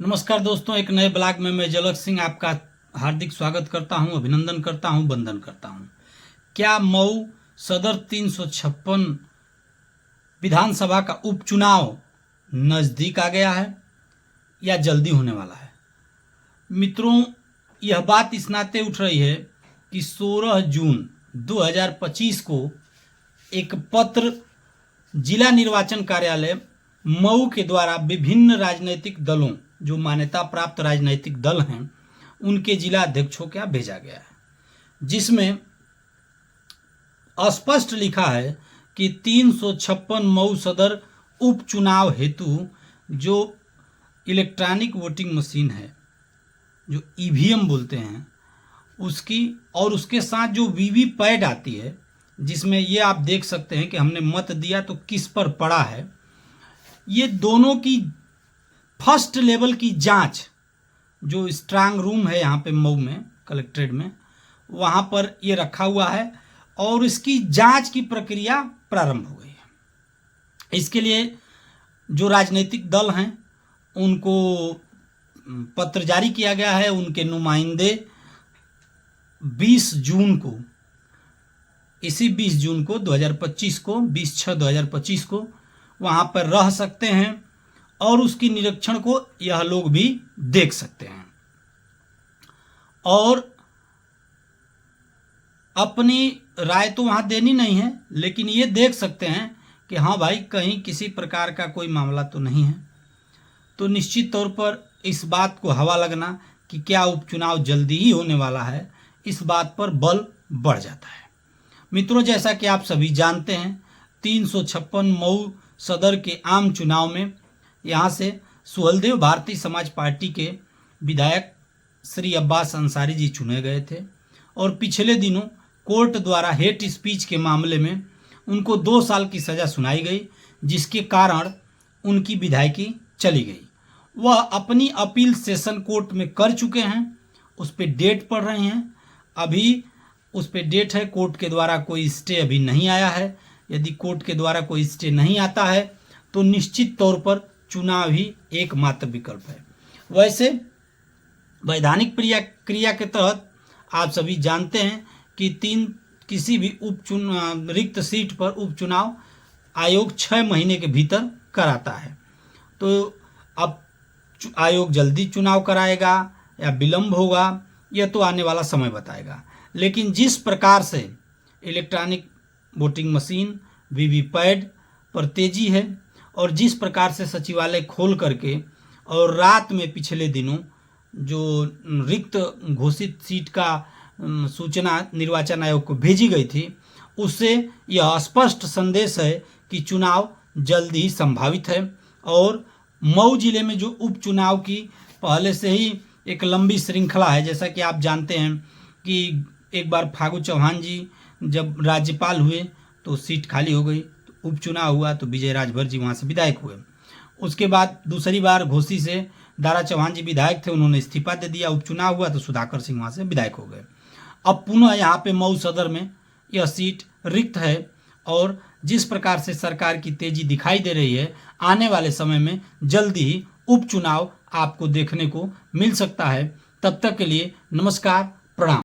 नमस्कार दोस्तों, एक नए ब्लॉग में मैं जलक सिंह आपका हार्दिक स्वागत करता हूं, अभिनंदन करता हूं, वंदन करता हूं। क्या मऊ सदर 356 विधानसभा का उपचुनाव नज़दीक आ गया है या जल्दी होने वाला है? मित्रों, यह बात इस नाते उठ रही है कि 16 जून 2025 को एक पत्र जिला निर्वाचन कार्यालय मऊ के द्वारा विभिन्न राजनीतिक दलों, जो मान्यता प्राप्त राजनीतिक दल हैं, उनके जिला अध्यक्षों के यहाँ भेजा गया है, जिसमें स्पष्ट लिखा है कि 356 मऊ सदर उपचुनाव हेतु जो इलेक्ट्रॉनिक वोटिंग मशीन है, जो ईवीएम बोलते हैं, उसकी और उसके साथ जो वीवीपैट आती है, जिसमें ये आप देख सकते हैं कि हमने मत दिया तो किस पर पड़ा है, ये दोनों की फर्स्ट लेवल की जांच, जो स्ट्रांग रूम है यहाँ पे मऊ में कलेक्ट्रेट में, वहाँ पर ये रखा हुआ है और इसकी जांच की प्रक्रिया प्रारंभ हो गई है। इसके लिए जो राजनीतिक दल हैं उनको पत्र जारी किया गया है। उनके नुमाइंदे 20 जून को, इसी 20 जून को 2025 को, 20/6/2025 को वहाँ पर रह सकते हैं और उसकी निरीक्षण को यह लोग भी देख सकते हैं और अपनी राय तो वहाँ देनी नहीं है, लेकिन ये देख सकते हैं कि हाँ भाई, कहीं किसी प्रकार का कोई मामला तो नहीं है। तो निश्चित तौर पर इस बात को हवा लगना कि क्या उपचुनाव जल्दी ही होने वाला है, इस बात पर बल बढ़ जाता है। मित्रों, जैसा कि आप सभी जानते हैं, 356 मऊ सदर के आम चुनाव में यहाँ से सुहलदेव भारतीय समाज पार्टी के विधायक श्री अब्बास अंसारी जी चुने गए थे और पिछले दिनों कोर्ट द्वारा हेट स्पीच के मामले में उनको 2 साल की सज़ा सुनाई गई, जिसके कारण उनकी विधायकी चली गई। वह अपनी अपील सेशन कोर्ट में कर चुके हैं, उस पर डेट पड़ रही हैं, अभी उस पर डेट है। कोर्ट के द्वारा कोई स्टे अभी नहीं आया है। यदि कोर्ट के द्वारा कोई स्टे नहीं आता है तो निश्चित तौर पर चुनाव ही एकमात्र विकल्प है। वैसे वैधानिक क्रिया के तहत आप सभी जानते हैं कि किसी भी रिक्त सीट पर उपचुनाव आयोग 6 महीने के भीतर कराता है। तो अब आयोग जल्दी चुनाव कराएगा या विलंब होगा, यह तो आने वाला समय बताएगा। लेकिन जिस प्रकार से इलेक्ट्रॉनिक वोटिंग मशीन वीवीपैट पर तेजी है और जिस प्रकार से सचिवालय खोल करके और रात में पिछले दिनों जो रिक्त घोषित सीट का सूचना निर्वाचन आयोग को भेजी गई थी, उससे यह स्पष्ट संदेश है कि चुनाव जल्द ही संभावित है। और मऊ जिले में जो उपचुनाव की पहले से ही एक लंबी श्रृंखला है, जैसा कि आप जानते हैं कि एक बार फागू चौहान जी जब राज्यपाल हुए तो सीट खाली हो गई, तो उपचुनाव हुआ तो विजय राजभर जी वहाँ से विधायक हुए। उसके बाद दूसरी बार घोसी से दारा चौहान जी विधायक थे, उन्होंने इस्तीफा दे दिया, उपचुनाव हुआ तो सुधाकर सिंह वहाँ से विधायक हो गए। अब पुनः यहाँ पे मऊ सदर में यह सीट रिक्त है और जिस प्रकार से सरकार की तेजी दिखाई दे रही है, आने वाले समय में जल्दी ही उपचुनाव आपको देखने को मिल सकता है। तब तक के लिए नमस्कार।